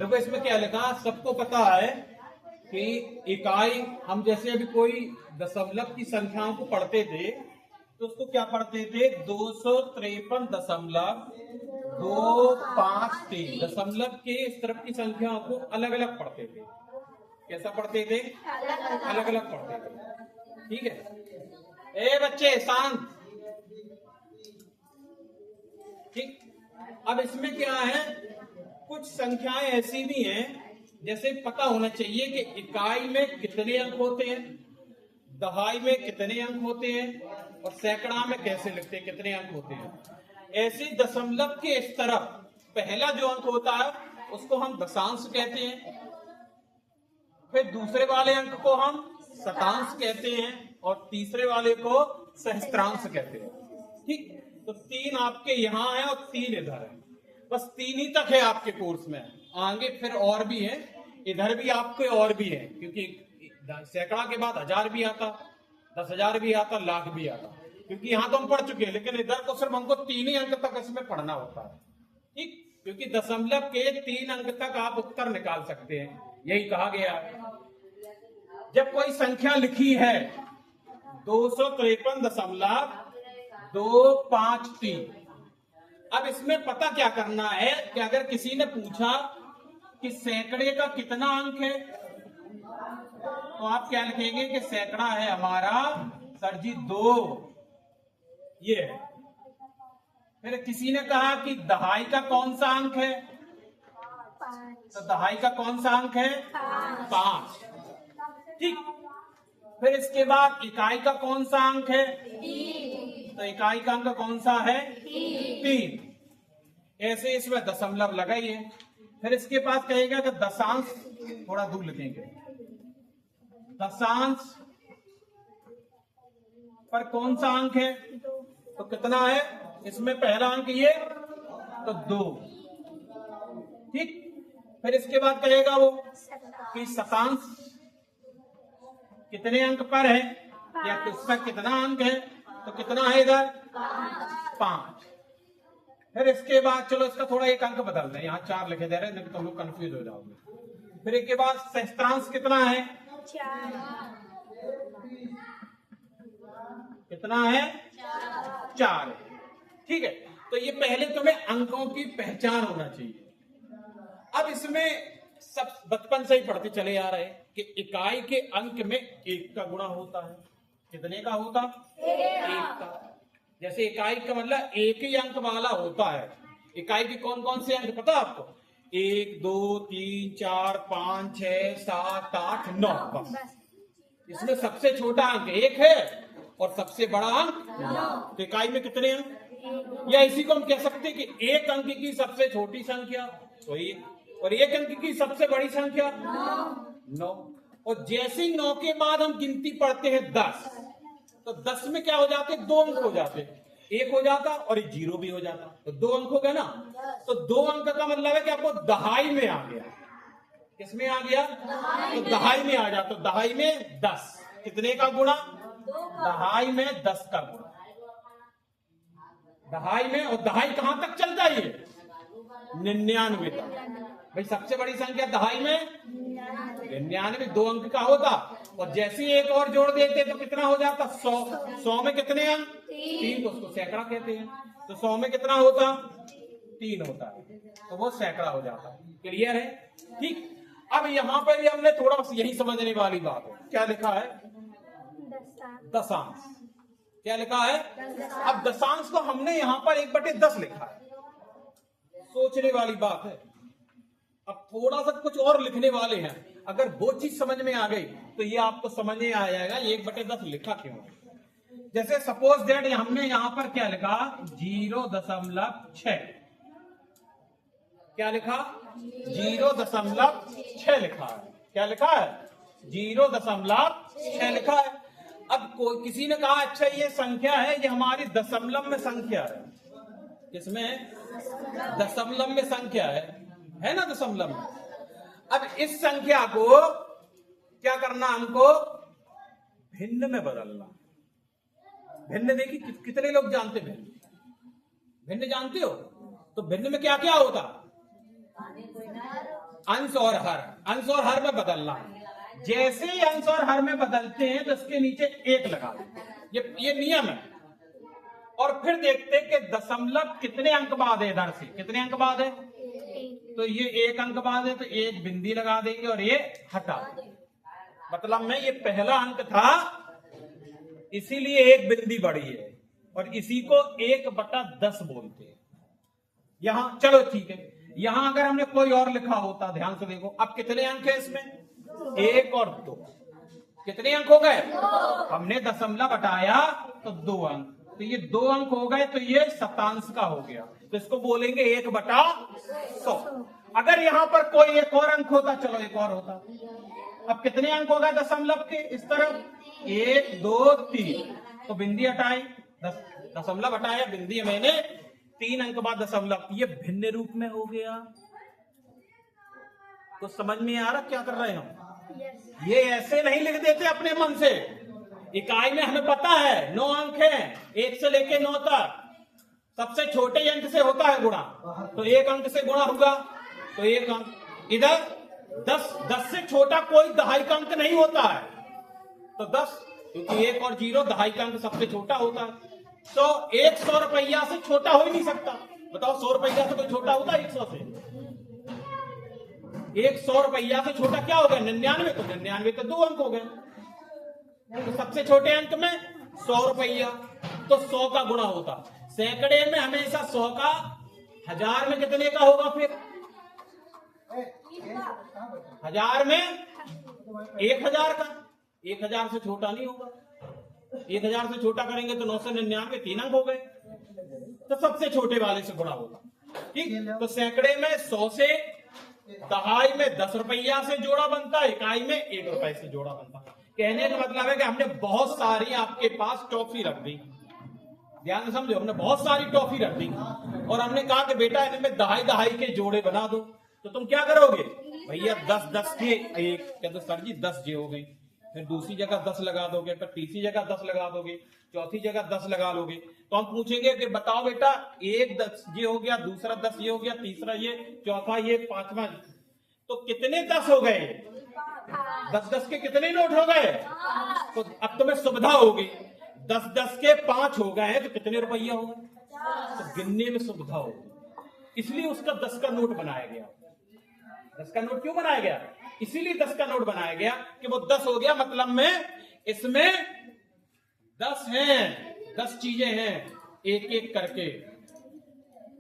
देखो इसमें क्या लिखा, सबको पता है कि इकाई, हम जैसे अभी कोई दशमलव की संख्याओं को पढ़ते थे तो उसको क्या पढ़ते थे, 253.253 दशमलव के इस तरफ की संख्याओं को अलग अलग पढ़ते थे। कैसा पढ़ते थे? अलग अलग पढ़ते थे। ठीक है, ए बच्चे शांत। ठीक, अब इसमें क्या है, कुछ संख्याएं ऐसी भी हैं जैसे पता होना चाहिए कि इकाई में कितने अंक होते हैं, दहाई में कितने अंक होते हैं, और सैकड़ा में कैसे लिखते हैं, कितने अंक होते हैं। ऐसे दशमलव के इस तरफ पहला जो अंक होता है उसको हम दशांश कहते हैं, फिर दूसरे वाले अंक को हम शतांश कहते हैं, और तीसरे वाले को सहस्त्रांश कहते हैं। ठीक, तो 3 आपके यहाँ है और 3 इधर है, बस 3 ही तक है आपके कोर्स में। आगे फिर और भी है, इधर भी आपके और भी है, क्योंकि सैकड़ा के बाद 1000 भी आता, 10,000 भी आता, लाख भी आता, क्योंकि यहाँ तो हम पढ़ चुके हैं, लेकिन इधर तो सिर्फ हमको 3 ही अंक तक इसमें पढ़ना होता है। ठीक, क्योंकि दशमलव के 3 अंक तक आप उत्तर निकाल सकते हैं, यही कहा गया है। जब कोई संख्या लिखी है 253.253, अब इसमें पता क्या करना है कि अगर किसी ने पूछा कि सैकड़े का कितना अंक है, तो आप क्या लिखेंगे कि सैकड़ा है हमारा सर जी 2, ये है। फिर किसी ने कहा कि दहाई का कौन सा अंक है, तो दहाई का कौन सा अंक है, 5। ठीक, फिर इसके बाद इकाई का कौन सा अंक है, 3, तो इकाई का अंक कौन सा है, 3। ऐसे इसमें दशमलव लगाइए। फिर इसके पास कहेगा कि दशांश, थोड़ा दूर लिखेंगे, दशांश पर कौन सा अंक है, तो कितना है, इसमें पहला अंक ये, तो 2। ठीक, फिर इसके बाद कहेगा वो कि शतांश कितने अंक पर है, या उसका कितना अंक है, तो कितना है इधर, 5। फिर इसके बाद चलो इसका थोड़ा एक अंक बदल दें, यहाँ 4 लिखे दे रहे हैं, नहीं तो तुम लोग कंफ्यूज हो जाओगे। फिर इसके बाद सहस्त्रांश कितना है, 4। कितना है, 4। ठीक है, तो ये पहले तुम्हें अंकों की पहचान होना चाहिए। अब इसमें सब बचपन से ही पढ़ते चले आ रहे हैं कि इकाई के अंक में 1 का गुणा होता है। कितने का होता, 1 का। जैसे इकाई का मतलब 1 ही अंक वाला होता है। इकाई के कौन कौन से अंक पता आपको, 1 2 3 4 5 6 7 8 9, बस। इसमें सबसे छोटा अंक 1 है और सबसे बड़ा अंक 9। तो इकाई में कितने अंक, या इसी को हम कह सकते हैं कि 1 अंक की सबसे छोटी संख्या तो 1, और 1 अंक की सबसे बड़ी संख्या 9। और जैसे 9 के बाद हम गिनती पढ़ते हैं 10, तो 10 में क्या हो जाते, 2 अंक हो जाते, 1 हो जाता और 0 भी हो जाता, तो 2 अंक हो गए ना। तो 2 अंक का मतलब है कि आपको दहाई में आ गया। किसमें आ गया, तो दहाई में आ जाता, तो दहाई में 10, कितने का गुणा, दहाई में 10 का गुणा, दहाई में। और दहाई कहां तक चलता है, ये 99 तक। भाई सबसे बड़ी संख्या दहाई में 99, 2 अंक का होता, और जैसे ही 1 और जोड़ देते तो कितना हो जाता, 100। 100 में कितने अंक, 3, तो उसको सैकड़ा कहते हैं। तो 100 में कितना होता, 3 होता है, तो वो सैकड़ा हो जाता। क्लियर है? ठीक, अब यहाँ पर भी हमने थोड़ा बस यही समझने वाली बात है। क्या लिखा है, दशांश। क्या लिखा है, अब दशांश को हमने यहाँ पर 1/10 लिखा है। सोचने वाली बात है। अब थोड़ा सा कुछ और लिखने वाले हैं, अगर वो चीज समझ में आ गई तो ये आपको समझ में आ जाएगा ये 1/10 लिखा क्यों है। जैसे सपोज दैट हमने यहां पर क्या लिखा, 0.6। क्या लिखा, 0.6 लिखा है। क्या लिखा है, 0.6 लिखा है। अब कोई किसी ने कहा अच्छा ये संख्या है, ये हमारी दशमलव में संख्या है। किसमें, दशमलव में संख्या है ना, दशमलव में। अब इस संख्या को क्या करना, हमको भिन्न में बदलना। भिन्न देखिए कितने लोग जानते भिन्न, भिन्न जानते हो, तो भिन्न में क्या क्या होता, अंश और हर में बदलना है। जैसे ही अंश और हर में बदलते हैं तो इसके नीचे 1 लगा दें, ये नियम है। और फिर देखते हैं कि दशमलव कितने अंक बाद है, इधर से कितने अंक बाद है, तो ये 1 अंक बाद है, तो 1 बिंदी लगा देंगे और ये हटा देंगे। मतलब में ये पहला अंक था, इसीलिए 1 बिंदी बढ़ी है, और इसी को 1/10 बोलते हैं। यहां चलो ठीक है, यहां अगर हमने कोई और लिखा होता, ध्यान से देखो, अब कितने अंक है इसमें, 1 और 2, कितने अंक हो गए, हमने दशमलव हटाया तो 2 अंक, तो ये 2 अंक हो गए, तो ये शतांश का हो गया, तो इसको बोलेंगे 1/100। अगर यहां पर कोई एक और अंक होता, चलो एक और होता, अब कितने अंक हो गए दशमलव के इस तरफ, 1 2 3, तो बिंदी हटाई, दशमलव हटाया, बिंदी मैंने 3 अंक बाद दशमलव, ये भिन्न रूप में हो गया। तो समझ में आ रहा क्या कर रहे हैं हम, ये ऐसे नहीं लिख देते अपने मन से। इकाई में हमें पता है 9 अंक हैं, 1 से लेके 9 तक, सबसे छोटे अंक से होता है गुणा, तो 1 अंक से गुणा होगा तो 1 अंक, इधर 10 से छोटा कोई दहाई का अंक नहीं होता है, तो 10, क्योंकि 1 और 0 दहाई का अंक सबसे छोटा होता है, तो 100 रुपया से छोटा हो ही नहीं सकता। बताओ 100 रुपया से कोई छोटा होता है 100 से, 100 रुपया से छोटा क्या हो गया, 99, तो 99 तो 2 अंक हो गए, तो सबसे छोटे अंक में 100 रुपया, तो 100 का गुणा होता, सैकड़े में हमेशा 100 का, 1000 में कितने का होगा, फिर 1000 में 1000 का, 1000 से छोटा नहीं होगा, 1000 से छोटा करेंगे तो 999, 3 अंक हो गए, तो सबसे छोटे वाले से गुणा होगा, ठीक। तो सैकड़े में 100 से, दहाई में 10 रुपया से जोड़ा बनता है, इकाई में 1 रुपए से जोड़ा बनता है। कहने का मतलब है कि हमने बहुत सारी आपके पास टॉफी रख दी, ध्यान से समझो, हमने बहुत सारी टॉफी रख दी और हमने कहा कि बेटा इनमें दहाई के जोड़े बना दो, तो तुम क्या करोगे भैया, 10 के एक, क्या तो सर जी 10 जे हो गई, फिर दूसरी जगह 10 लगा दोगे, फिर तीसरी जगह 10 लगा दोगे, चौथी जगह 10 लगा लोगे, तो हम पूछेंगे कि बताओ बेटा, एक 10 ये हो गया, दूसरा 10 ये हो गया, तीसरा ये, चौथा ये, पांचवा, तो कितने 10 हो गए, 10 के कितने नोट हो गए, तो अब तुम्हें सुविधा होगी, 10 के 5 हो गए तो कितने रुपया हो गए, तो गिनने में सुविधा होगी, इसलिए उसका 10 का नोट बनाया गया। 10 का नोट क्यों बनाया गया, इसीलिए 10 का नोट बनाया गया कि वो 10 हो गया, मतलब में इसमें 10 हैं, 10 चीजें हैं, एक एक करके,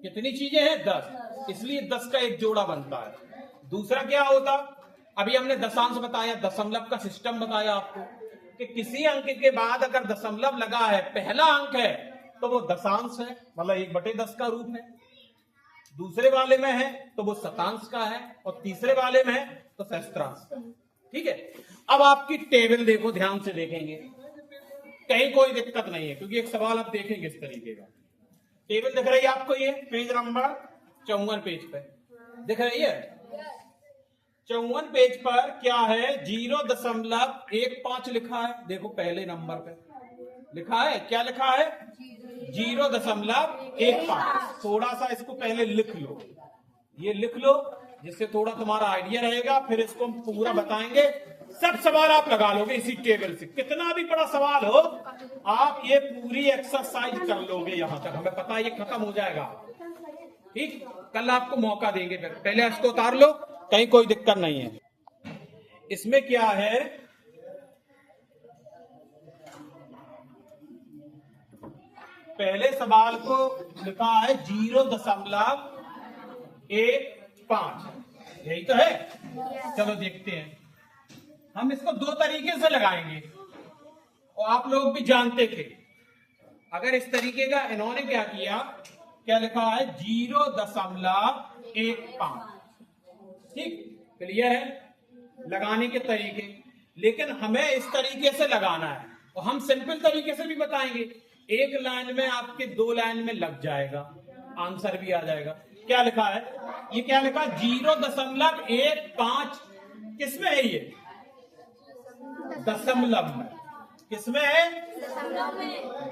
कितनी चीजें हैं, 10, इसलिए 10 का एक जोड़ा बनता है। दूसरा क्या होता, अभी हमने दशांश बताया, दशमलव का सिस्टम बताया आपको कि किसी अंक के बाद अगर दशमलव लगा है, पहला अंक है, तो वो दशांश है, मतलब 1/10 का रूप है, दूसरे वाले में है तो वो शतांश का है, और तीसरे वाले में है तो सहस्त्रांश का, ठीक है। अब आपकी टेबल देखो, ध्यान से देखेंगे, कहीं कोई दिक्कत नहीं है, क्योंकि एक सवाल आप देखेंगे इस तरीके का। टेबल दिख रही है आपको, ये पेज नंबर 54 पेज पे दिख रही है, 54 पेज पर क्या है, 0.15 लिखा है, देखो पहले नंबर पे लिखा है, क्या लिखा है, 0.15, थोड़ा सा इसको पहले लिख लो, ये लिख लो, जिससे थोड़ा तुम्हारा आइडिया रहेगा, फिर इसको हम पूरा बताएंगे, सब सवाल आप लगा लोगे इसी टेबल से, कितना भी बड़ा सवाल हो आप ये पूरी एक्सरसाइज कर लोगे, यहां तक हमें पता है ये खत्म हो जाएगा, ठीक। कल आपको मौका देंगे, फिर पहले इसको उतार लो, कहीं कोई दिक्कत नहीं है। इसमें क्या है, पहले सवाल को लिखा है 0.15, यही तो है। चलो देखते हैं, हम इसको 2 तरीके से लगाएंगे, और आप लोग भी जानते थे, अगर इस तरीके का, इन्होंने क्या किया, क्या लिखा है 0.15, ठीक, क्लियर है लगाने के तरीके, लेकिन हमें इस तरीके से लगाना है, और हम सिंपल तरीके से भी बताएंगे, एक लाइन में आपके 2 लाइन में लग जाएगा, आंसर भी आ जाएगा। क्या लिखा है, ये क्या लिखा, 0.15, किसमें है ये, दशमलव में, किसमें है,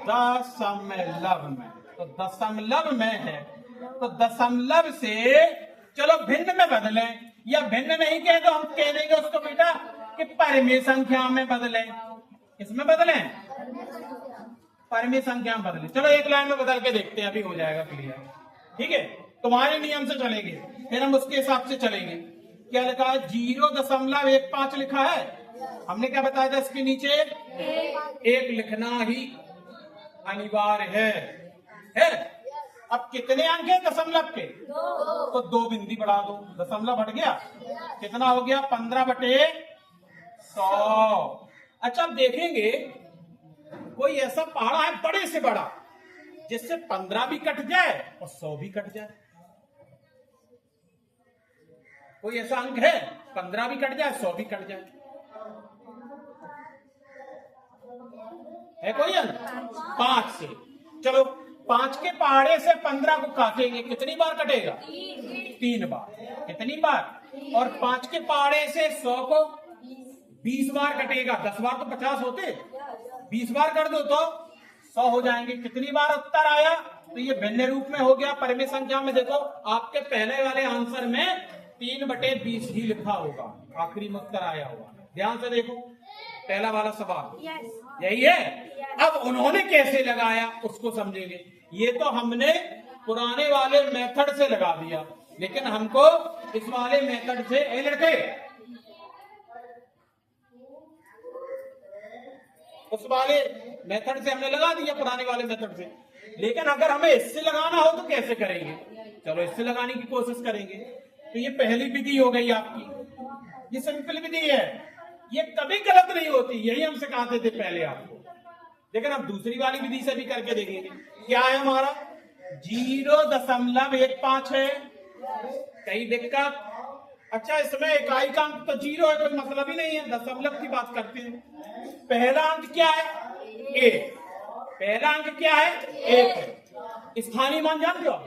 दशमलव में, तो दशमलव में है, तो दशमलव से चलो भिन्न में बदलें, या भिन्न नहीं कहे तो हम कह देंगे उसको बेटा कि परिमेय संख्या में बदले। इसमें बदले, परिमेय संख्या में बदले। चलो एक लाइन में बदल के देखते हैं, अभी हो जाएगा क्लियर। ठीक है, तुम्हारे नियम से चलेंगे, फिर हम उसके हिसाब से चलेंगे। क्या लिखा है? 0.15 लिखा है। हमने क्या बताया था? इसके नीचे एक लिखना ही अनिवार्य है। अब कितने अंक है दशमलव के? तो 2 बिंदी बढ़ा दो, दशमलव हट गया, कितना हो गया? 15/100। अच्छा, अब देखेंगे कोई ऐसा पहाड़ा है बड़े से बड़ा जिससे 15 भी कट जाए और 100 भी कट जाए। कोई ऐसा अंक है 15 भी कट जाए 100 भी कट जाए? है कोई अंक? 5 से। चलो 5 के पहाड़े से 15 को काटेंगे, कितनी बार कटेगा? 3 बार। कितनी बार? और 5 के पहाड़े से 100 को 20 बार कटेगा। 10 बार तो 50 होते, 20 बार कर दो तो 100 हो जाएंगे। कितनी बार उत्तर आया? तो ये भिन्न रूप में हो गया। परिमेय संख्या में देखो, आपके पहले वाले आंसर में 3/20 ही लिखा होगा, आखिरी में उत्तर आया होगा। ध्यान से देखो, पहला वाला सवाल यही है। अब उन्होंने कैसे लगाया उसको समझेंगे। ये तो हमने पुराने वाले मेथड से लगा दिया, लेकिन हमको इस वाले मेथड से, ए लड़के, उस वाले मेथड से हमने लगा दिया, पुराने वाले मेथड से। लेकिन अगर हमें इससे लगाना हो तो कैसे करेंगे? चलो इससे लगाने की कोशिश करेंगे। तो ये पहली विधि हो गई आपकी, ये सिंपल विधि है, ये कभी गलत नहीं होती, यही हम सिखाते थे पहले आपको। लेकिन अब दूसरी वाली विधि से भी करके देखेंगे। क्या है हमारा? 0.15 है। कई दिक्कत? अच्छा, इसमें इकाई का अंक तो 0 है, कोई मतलब ही नहीं है, दशमलव की बात करते हैं। पहला अंक क्या है? 1। पहला अंक क्या है? 1 है। स्थानीय मान जानते हो आप?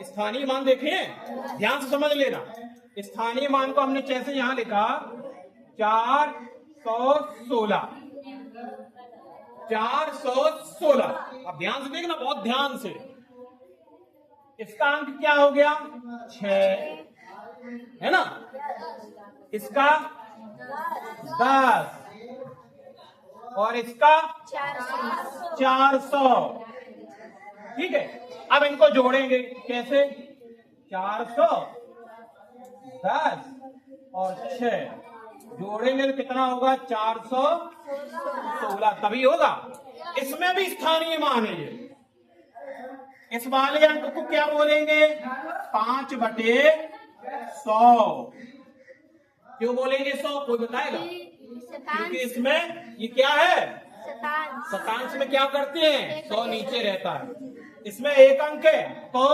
स्थानीय मान देखें, ध्यान से समझ लेना। स्थानीय मान को हमने कैसे यहां लिखा? 416। 416। अब ध्यान से देखना, बहुत ध्यान से। इसका अंक क्या हो गया? 6 है ना? इसका 10 और इसका 400। ठीक है, अब इनको जोड़ेंगे कैसे? 400, 10 और 6 जोड़ेंगे तो कितना होगा? 416। तभी होगा। इसमें भी स्थानीय मान है ये। इस वाले अंक को क्या बोलेंगे? 5/100। क्यों बोलेंगे 100? कोई बताएगा? क्योंकि इसमें ये क्या है? शतांश में क्या करते हैं? 100 नीचे रहता है। इसमें एक अंक है तो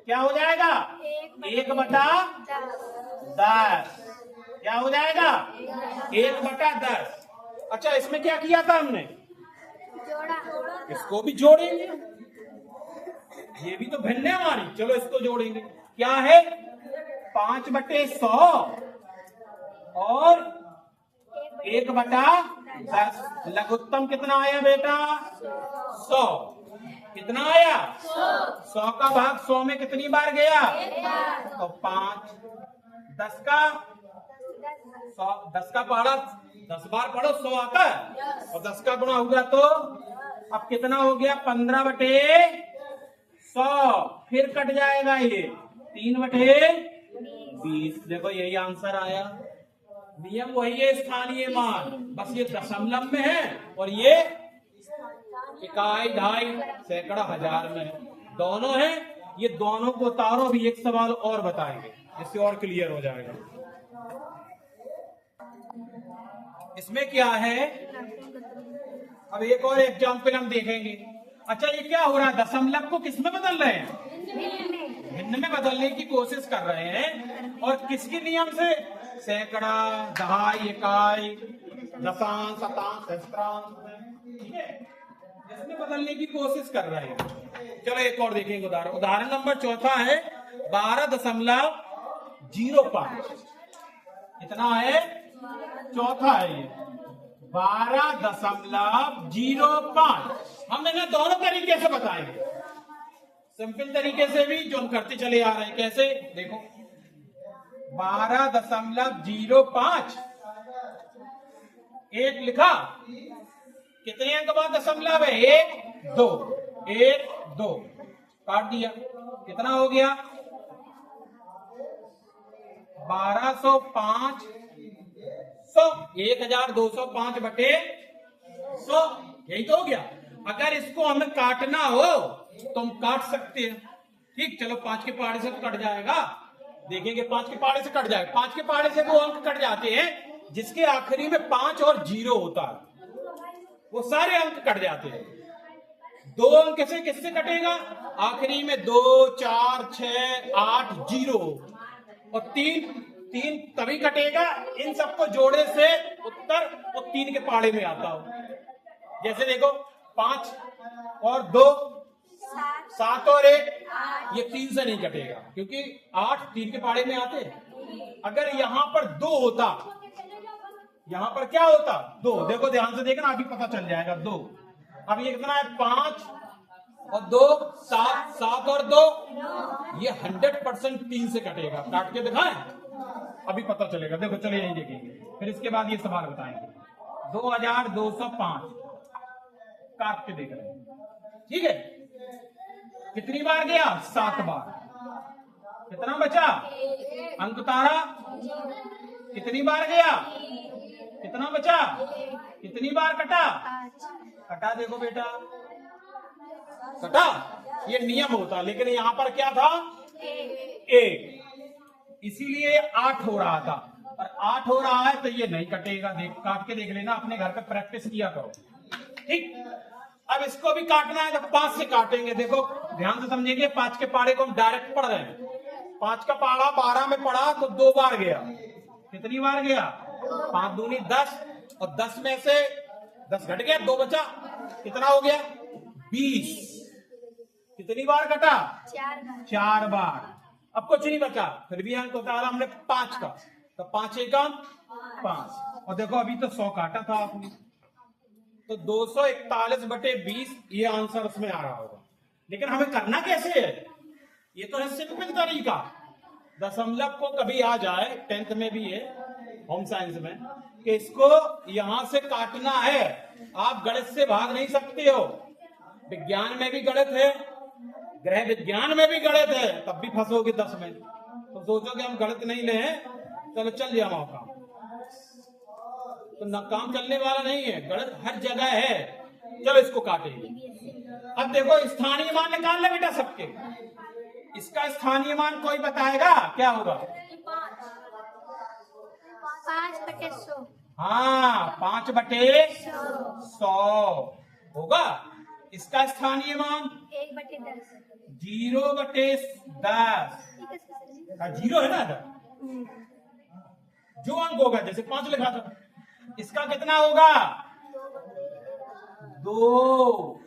क्या हो जाएगा? 1/10। क्या हो जाएगा? 1/10। अच्छा, इसमें क्या किया था हमने? इसको भी जोड़ेंगे, ये भी तो भिन्न है हमारी। चलो इसको जोड़ेंगे। क्या है? 5/100 और 1/10। लघुत्तम कितना आया बेटा? 100। कितना आया? 100 का भाग 100 में कितनी बार गया? तो 5। 10 का 100, 10 का पढ़ा 10 बार पढ़ो 100 आता है, और 10 का गुणा हुआ तो अब कितना हो गया? 15/100। फिर कट जाएगा ये 3/20। देखो यही आंसर आया। नियम वही है, स्थानीय मान, बस ये दशमलव में है और ये इकाई, ढाई, सैकड़ा, हजार में है। दोनों है, ये दोनों को उतारो। अभी एक सवाल और बताएंगे, इससे और क्लियर हो जाएगा। इसमें क्या है? अब एक और एग्जाम्पल हम देखेंगे। अच्छा, ये क्या हो रहा है? दशमलव को किस में बदल रहे हैं? भिन्न में बदलने की कोशिश कर रहे हैं। और किसके नियम से? सैकड़ा, दहाई, इकाई, दशांश, शतांश, सहस्त्रांश। ठीक है, इसमें बदलने की कोशिश कर रहे हैं। चलो एक और देखेंगे उदाहरण। उदाहरण नंबर 4 है 12.05। कितना है? 4 है ये 12.05। हम इन्हें दोनों तरीके से बताएंगे, सिंपल तरीके से भी, जो हम करते चले आ रहे हैं। कैसे? देखो, 12.05 एक लिखा। कितने अंक बाद दशमलव है? 1 2 1 2 काट दिया। कितना हो गया? 1205 100 1205 बटे 100 यही तो हो गया। अगर इसको हमें काटना हो तो हम काट सकते हैं। ठीक, चलो 5 के पहाड़े से तो कट जाएगा। देखेंगे 5 के पहाड़े से कट जाएगा। 5 के पहाड़े से वो अंक कट जाते हैं जिसके आखिरी में 5 और 0 होता है, वो सारे अंक कट जाते हैं। 2 अंक से किससे कटेगा? आखिरी में 2 4 6 8 0 और 3 तभी कटेगा इन सबको जोड़े से उत्तर वो 3 के पहाड़े में आता हो। जैसे देखो 5 और 2 7 और 1 ये 3 से नहीं कटेगा क्योंकि 8 3 के पहाड़े में आते। अगर यहां पर 2 होता, यहां पर क्या होता? 2। देखो ध्यान से देखना, अभी पता चल जाएगा। 2 अब ये कितना है? 5 और 2 7 7 और 2 ये 100% 3 से कटेगा। काट के दिखाएं, अभी पता चलेगा। देखो चलिए यही देखेंगे, फिर इसके बाद ये सवाल बताएंगे। 2205 काट के देख रहे हैं। ठीक है, कितनी बार गया? 7 बार। कितना बचा? अंक तारा कितनी बार गया? कितना बचा? कितनी बार कटा? कटा देखो बेटा, कटा। ये नियम होता, लेकिन यहां पर क्या था? 1, इसीलिए 8 हो रहा था। और 8 हो रहा है तो ये नहीं कटेगा। देख, काट के देख लेना, अपने घर पे प्रैक्टिस किया करो। ठीक, अब इसको भी काटना है तो 5 से काटेंगे। देखो ध्यान से समझेंगे, 5 के पहाड़े को हम डायरेक्ट पढ़ रहे हैं। 5 का पहाड़ा 12 में पढ़ा तो 2 बार गया। कितनी बार गया? 5 दूनी 10 और 10 में से 10 घट गया, 2 बचा। कितना हो गया? 20। कितनी बार कटा? 4 बार। अब कुछ नहीं बचा, फिर भी अंक उतारा हमने 5 का, तो 5 एकम 5। और देखो अभी तो 100 काटा था आपने, तो 241 बटे 20 ये आंसर उसमें आ रहा होगा। लेकिन हमें करना कैसे है? ये तो है सिंपल तरीका। दशमलव को कभी आ जाए, 10th में भी है, होम साइंस में, कि इसको यहां से काटना है। आप गणित से भाग नहीं सकते हो। विज्ञान में भी गणित है, गृह विज्ञान में भी गणित है, तब भी फंसोगे 10 में। तो सोचोगे हम गणित नहीं ले, चलो चल जाओ मौका, तो न काम चलने वाला नहीं है। गणित हर जगह है। चलो इसको काटेंगे। अब देखो स्थानीय मान निकाल ले बेटा सबके। इसका स्थानीय मान कोई बताएगा क्या होगा? 5 बटे 100। हाँ, 5 बटे 100 होगा। इसका स्थानीय मान 1 बटे 10। 0 बटे 10। 0 है ना इधर, जो अंक होगा, जैसे 5 लिखा था, इसका कितना होगा? 2।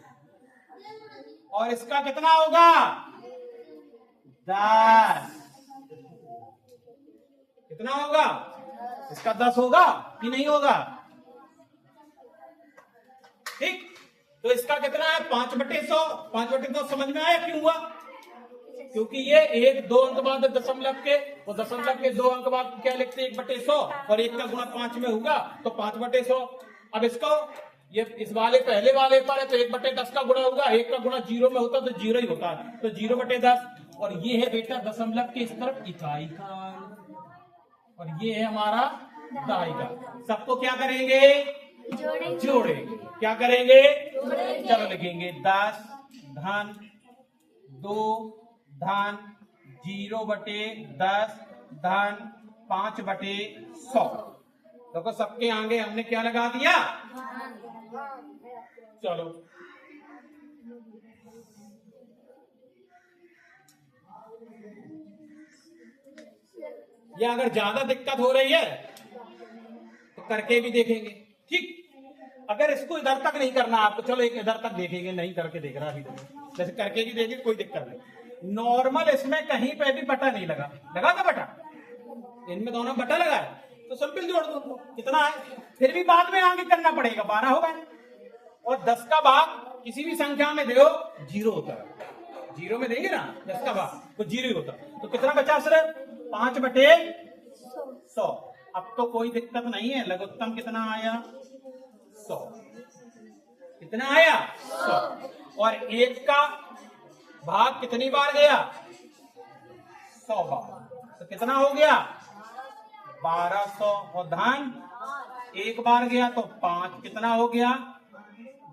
और इसका कितना होगा? 10। कितना होगा? इसका 10 होगा कि नहीं होगा? ठीक, तो इसका कितना है? 5 बटे 100। 5 बटे 100 समझ में आया क्यों हुआ? क्योंकि ये 1 2 अंक बाद दशमलव के, वो दशमलव के 2 अंक बाद क्या लिखते हैं? 1 बटे 100, और 1 का गुणा 5 में होगा तो 5 बटे 100। अब इसको ये इस वाले पहले वाले पर है तो 1 बटे 10 का गुणा होगा। 1 का गुणा 0 में होता तो 0 ही होता है, तो 0 बटे 10। और ये है बेटा दशमलव के इस तरफ इकाई का, और ये है हमारा दाई का। सबको क्या करेंगे? जोड़ेंगे। क्या करेंगे? चलो लिखेंगे 10 धन 2 धन 0 बटे 10 धन 5 बटे 100। देखो सबके आगे हमने क्या लगा दिया? चलो ये अगर ज्यादा दिक्कत हो रही है तो करके भी देखेंगे। ठीक, अगर इसको इधर तक नहीं करना आपको, चलो एक इधर तक देखेंगे, नहीं करके देख रहा अभी, जैसे करके भी देखेंगे, कोई दिक्कत नहीं। नॉर्मल इसमें कहीं पे भी बटा नहीं लगा, लगा था बटा? इनमें दोनों बटा लगा है तो सिंपल जोड़ दो। कितना है? फिर भी बाद में आगे करना पड़ेगा। 12 होगा, और 10 का भाग किसी भी संख्या में दो 0 होता है। 0 में देंगे ना 10 का भाग तो 0 ही होता। तो कितना बचा सिर्फ? 5 बटे 100। अब तो कोई दिक्कत नहीं है, लघुत्तम कितना आया 100। कितना आया 100। और 1 का भाग कितनी बार गया 100 बार, तो कितना हो गया 1200। और धन 1 बार गया तो 5, कितना हो गया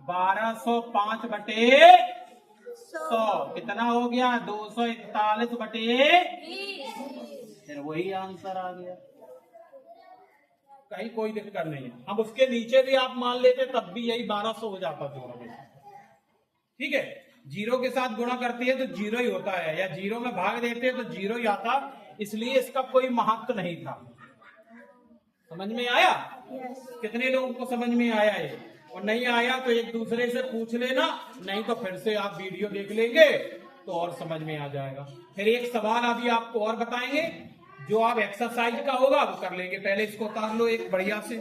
1205 बटे 100, कितना हो गया 241 बटे, फिर वही आंसर आ गया। कहीं कोई दिक्कत नहीं है। अब उसके नीचे भी आप मान लेते तब भी यही 1200 हो जाता दोनों में। ठीक है, जीरो के साथ गुणा करती है तो जीरो ही होता है, या जीरो में भाग देते हैं तो जीरो ही आता, इसलिए इसका कोई महत्व नहीं था। समझ में आया? कितने लोगों को समझ में आया है? और नहीं आया तो एक दूसरे से पूछ लेना, नहीं तो फिर से आप वीडियो देख लेंगे तो और समझ में आ जाएगा। फिर एक सवाल अभी आपको और बताएंगे, जो आप एक्सरसाइज का होगा वो कर लेंगे। पहले इसको उतार लो एक बढ़िया से।